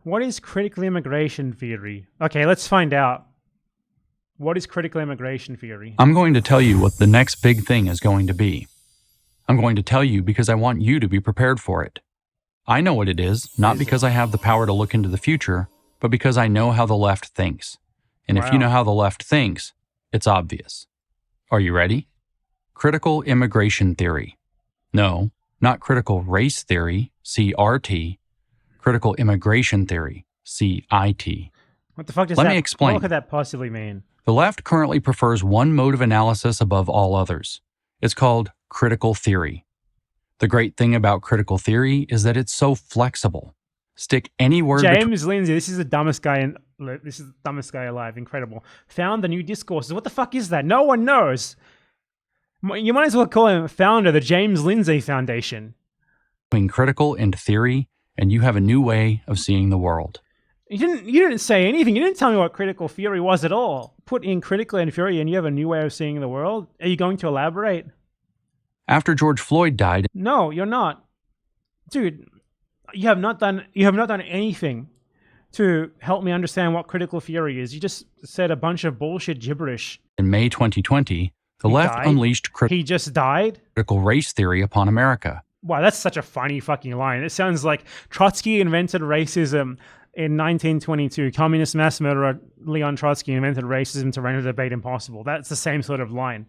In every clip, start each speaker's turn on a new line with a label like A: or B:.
A: What is critical immigration theory? Okay, let's find out. What is critical immigration theory?
B: I'm going to tell you what the next big thing is going to be. I'm going to tell you because I want you to be prepared for it. I know what it is, not because I have the power to look into the future, but because I know how the left thinks. And if you know how the left thinks, it's obvious. Are you ready? Critical immigration theory. No, not critical race theory, CRT. Critical immigration theory, CIT.
A: What the fuck does
B: Let me explain.
A: What could that possibly mean?
B: The left currently prefers one mode of analysis above all others. It's called critical theory. The great thing about critical theory is that it's so flexible. Stick any word
A: James Lindsay, this is the dumbest guy alive. Incredible. Found the new discourses. What the fuck is that? No one knows. You might as well call him founder, the James Lindsay Foundation.
B: Between critical and theory, and you have a new way of seeing the world.
A: You didn't say anything. You didn't tell me what critical theory was at all. Put in critical and theory and you have a new way of seeing the world. Are you going to elaborate?
B: After George Floyd died...
A: No, you're not. Dude, you have not done anything to help me understand what critical theory is. You just said a bunch of bullshit gibberish.
B: In May 2020, the left unleashed
A: He just died?
B: Critical race theory upon America.
A: Wow, that's such a funny fucking line. It sounds like Trotsky invented racism in 1922. Communist mass murderer Leon Trotsky invented racism to render debate impossible. That's the same sort of line.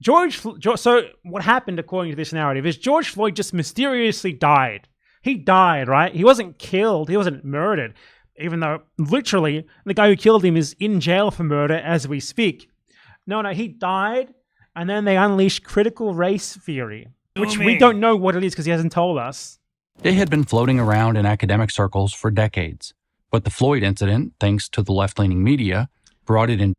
A: So what happened, according to this narrative, is George Floyd just mysteriously died. He died, right? He wasn't killed. He wasn't murdered. Even though, literally, the guy who killed him is in jail for murder as we speak. No, he died, and then they unleashed critical race theory, which we don't know what it is because he hasn't told us.
B: They had been floating around in academic circles for decades, but the Floyd incident, thanks to the left-leaning media, brought it into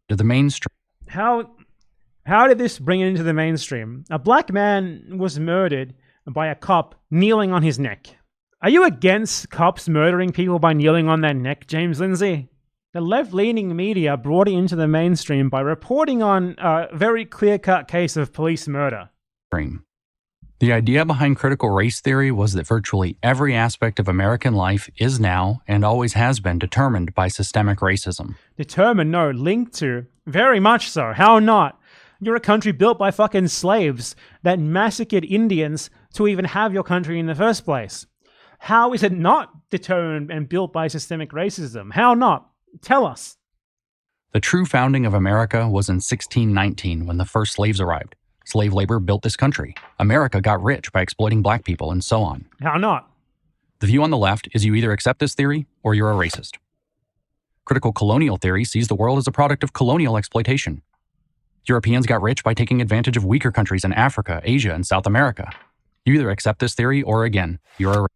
B: the mainstream.
A: How did this bring it into the mainstream? A black man was murdered by a cop kneeling on his neck. Are you against cops murdering people by kneeling on their neck, James Lindsay? The left-leaning media brought it into the mainstream by reporting on a very clear-cut case of police murder.
B: The idea behind critical race theory was that virtually every aspect of American life is now, and always has been, determined by systemic racism.
A: Determined? No, linked to. Very much so. How not? You're a country built by fucking slaves that massacred Indians to even have your country in the first place. How is it not determined and built by systemic racism? How not? Tell us.
B: The true founding of America was in 1619 when the first slaves arrived. Slave labor built this country. America got rich by exploiting black people, and so on.
A: How not?
B: The view on the left is you either accept this theory or you're a racist. Critical colonial theory sees the world as a product of colonial exploitation. Europeans got rich by taking advantage of weaker countries in Africa, Asia, and South America. You either accept this theory or, again, you're a racist.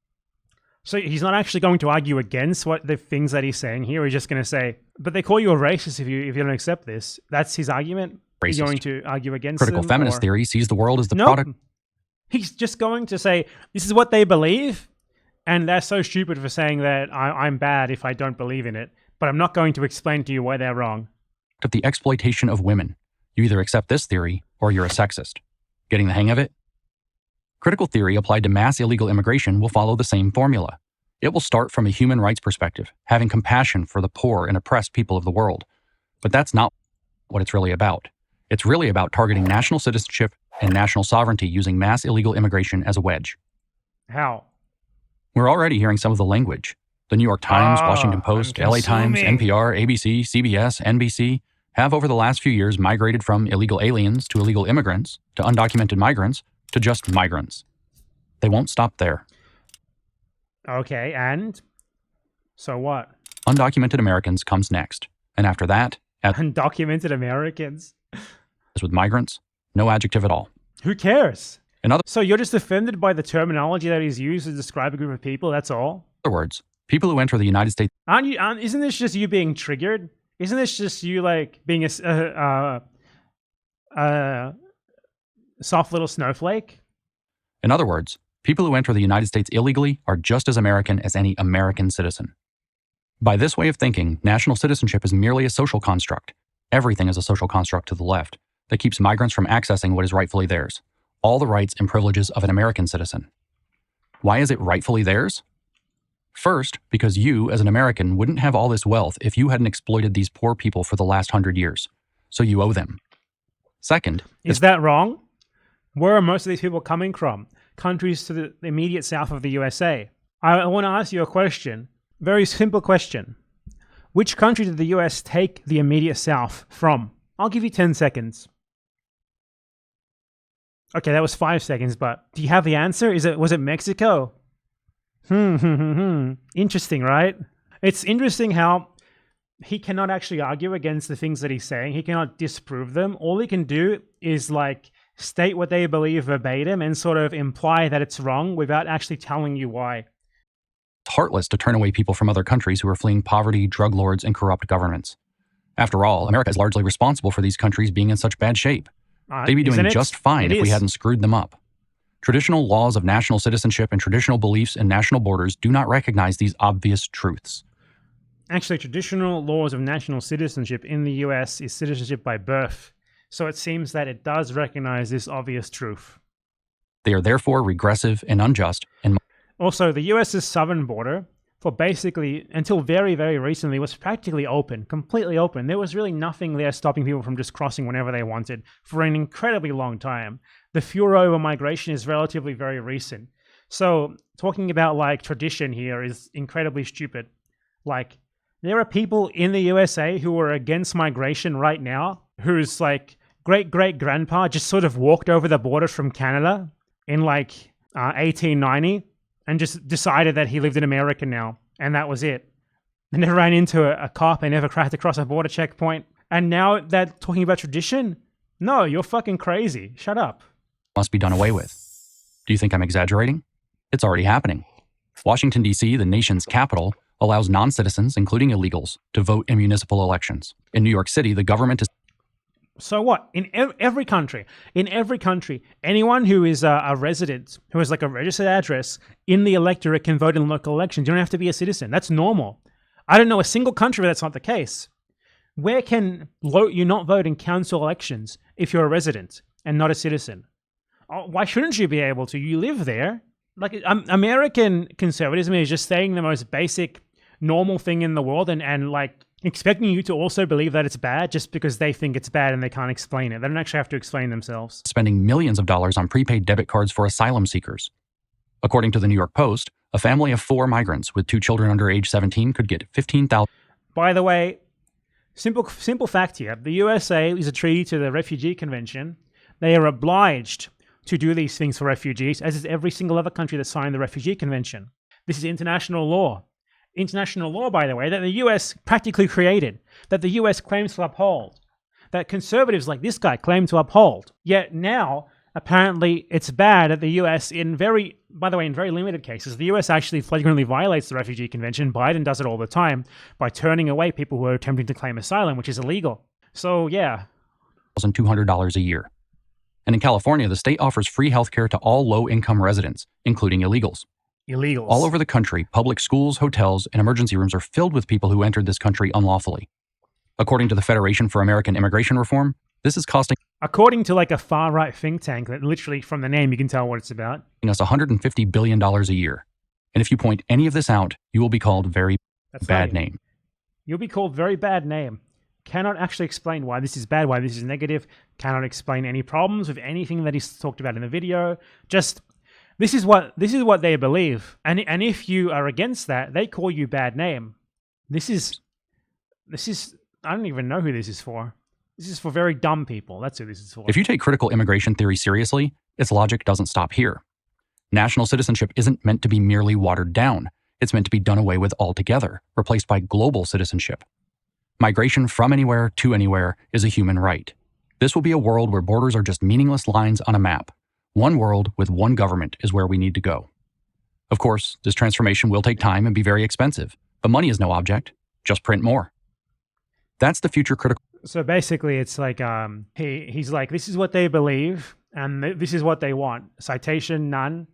A: So he's not actually going to argue against what the things that he's saying here. He's just going to say, but they call you a racist if you don't accept this. That's his argument?
B: Racist.
A: He's going to argue against
B: Critical
A: them,
B: feminist theory sees the world as the product.
A: He's just going to say, this is what they believe, and they're so stupid for saying that I'm bad if I don't believe in it, but I'm not going to explain to you why they're wrong.
B: Of the exploitation of women. You either accept this theory or you're a sexist. Getting the hang of it? Critical theory applied to mass illegal immigration will follow the same formula. It will start from a human rights perspective, having compassion for the poor and oppressed people of the world. But that's not what it's really about. It's really about targeting national citizenship and national sovereignty using mass illegal immigration as a wedge.
A: How?
B: We're already hearing some of the language. The New York Times, Washington Post, LA Times, NPR, ABC, CBS, NBC have over the last few years migrated from illegal aliens to illegal immigrants to undocumented migrants to just migrants. They won't stop there.
A: Okay, and? So what?
B: Undocumented Americans comes next. And after that...
A: Undocumented Americans?
B: As with migrants, no adjective at all.
A: Who cares?
B: So
A: you're just offended by the terminology that is used to describe a group of people, that's all?
B: In other words, people who enter the United States...
A: Isn't this just you being triggered? Isn't this just you, like, being a soft little snowflake?
B: In other words, people who enter the United States illegally are just as American as any American citizen. By this way of thinking, national citizenship is merely a social construct. Everything is a social construct to the left that keeps migrants from accessing what is rightfully theirs, all the rights and privileges of an American citizen. Why is it rightfully theirs? First, because you, as an American, wouldn't have all this wealth if you hadn't exploited these poor people for the last 100 years. So you owe them. Second,
A: Is that wrong? Where are most of these people coming from? Countries to the immediate south of the USA. I want to ask you a question. Very simple question. Which country did the US take the immediate south from? I'll give you 10 seconds. Okay, that was 5 seconds, but do you have the answer? Was it Mexico? Interesting, right? It's interesting how he cannot actually argue against the things that he's saying. He cannot disprove them. All he can do is like state what they believe verbatim and sort of imply that it's wrong without actually telling you why.
B: It's heartless to turn away people from other countries who are fleeing poverty, drug lords, and corrupt governments. After all, America is largely responsible for these countries being in such bad shape. They'd be doing just fine if we hadn't screwed them up. Traditional laws of national citizenship and traditional beliefs in national borders do not recognize these obvious truths.
A: Actually, traditional laws of national citizenship in the US is citizenship by birth. So it seems that it does recognize this obvious truth.
B: They are therefore regressive and unjust. And
A: also, the US's southern border, for basically, until very, very recently, was practically open, completely open. There was really nothing there stopping people from just crossing whenever they wanted for an incredibly long time. The furor over migration is relatively very recent. So talking about like tradition here is incredibly stupid. Like, there are people in the USA who are against migration right now, whose like great-great-grandpa just sort of walked over the border from Canada in like 1890 and just decided that he lived in America now, and that was it. They never ran into a cop, they never cracked across a border checkpoint. And now they're talking about tradition? No, you're fucking crazy. Shut up.
B: Must be done away with. Do you think I'm exaggerating? It's already happening. Washington, D.C., the nation's capital, allows non-citizens, including illegals, to vote in municipal elections. In New York City, the government is...
A: So what? In every country, anyone who is a resident, who has like a registered address in the electorate can vote in local elections. You don't have to be a citizen. That's normal. I don't know a single country where that's not the case. Where can you not vote in council elections if you're a resident and not a citizen? Why shouldn't you be able to? You live there. Like, American conservatism is just saying the most basic, normal thing in the world and like expecting you to also believe that it's bad just because they think it's bad and they can't explain it. They don't actually have to explain themselves.
B: Spending millions of dollars on prepaid debit cards for asylum seekers. According to the New York Post, a family of 4 migrants with 2 children under age 17 could get $15,000.
A: By the way, simple fact here. The USA is a treaty to the Refugee Convention. They are obliged to do these things for refugees, as is every single other country that signed the Refugee Convention. This is international law. International law, by the way, that the US practically created, that the US claims to uphold, that conservatives like this guy claim to uphold. Yet now, apparently, it's bad that the US, in very limited cases, the US actually flagrantly violates the Refugee Convention. Biden does it all the time by turning away people who are attempting to claim asylum, which is illegal. So, yeah.
B: $200 a year. And in California, the state offers free healthcare to all low-income residents, including illegals. All over the country, public schools, hotels, and emergency rooms are filled with people who entered this country unlawfully. According to the Federation for American Immigration Reform, this is costing...
A: According to like a far-right think tank that literally from the name you can tell what it's about.
B: ...us $150 billion a year. And if you point any of this out, you will be called very bad name.
A: You'll be called very bad name. Cannot actually explain why this is bad, why this is negative. Cannot explain any problems with anything that he's talked about in the video. Just... This is what they believe, and if you are against that, they call you bad name. This is I don't even know who this is for. This is for very dumb people. That's who this is for.
B: If you take critical immigration theory seriously, its logic doesn't stop here. National citizenship isn't meant to be merely watered down. It's meant to be done away with altogether, replaced by global citizenship. Migration from anywhere to anywhere is a human right. This will be a world where borders are just meaningless lines on a map. One world with one government is where we need to go. Of course, this transformation will take time and be very expensive, but money is no object. Just print more. That's the future critical.
A: So basically, it's like he's like, this is what they believe, and this is what they want. Citation none.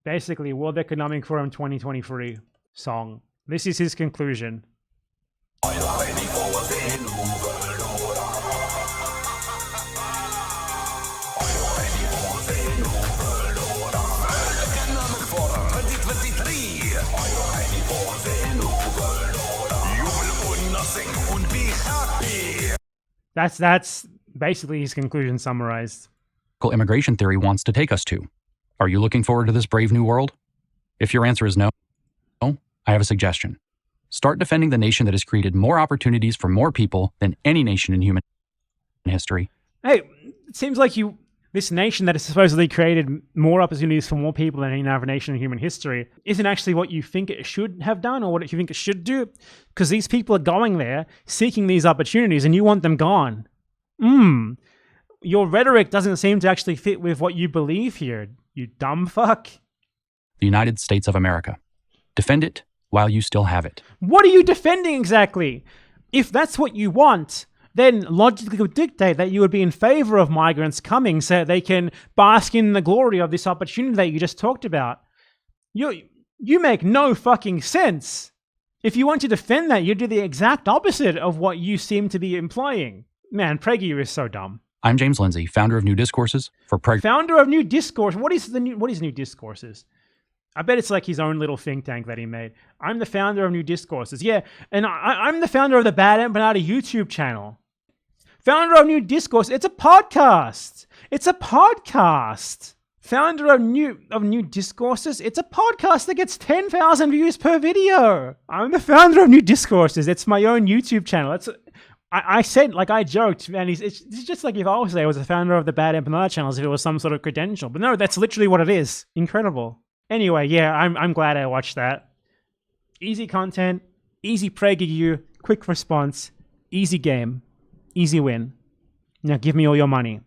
A: Basically, World Economic Forum 2023 song. This is his conclusion. That's basically his conclusion summarized.
B: Immigration theory wants to take us to. Are you looking forward to this brave new world? If your answer is no, I have a suggestion. Start defending the nation that has created more opportunities for more people than any nation in human history.
A: Hey, it seems like this nation that has supposedly created more opportunities for more people than any other nation in human history isn't actually what you think it should have done or what you think it should do, because these people are going there seeking these opportunities and you want them gone. Your rhetoric doesn't seem to actually fit with what you believe here, you dumb fuck.
B: The United States of America. Defend it while you still have it.
A: What are you defending exactly? If that's what you want, then logically would dictate that you would be in favor of migrants coming so that they can bask in the glory of this opportunity that you just talked about. You make no fucking sense. If you want to defend that, you do the exact opposite of what you seem to be implying. Man, PragerU is so dumb.
B: I'm James Lindsay, founder of New Discourses for
A: Founder of New Discourse. What is New Discourses? I bet it's like his own little think tank that he made. I'm the founder of New Discourses. Yeah, and I'm the founder of the Bad Empanada YouTube channel. Founder of New Discourse. It's a podcast. It's a podcast. Founder of New Discourses. It's a podcast that gets 10,000 views per video. I'm the founder of New Discourses. It's my own YouTube channel. I said, like, I joked, man, it's just like if I was the founder of the Bad Empanada channel as if it was some sort of credential. But no, that's literally what it is. Incredible. Anyway, yeah, I'm glad I watched that. Easy content, easy PragerU, quick response, easy game, easy win. Now give me all your money.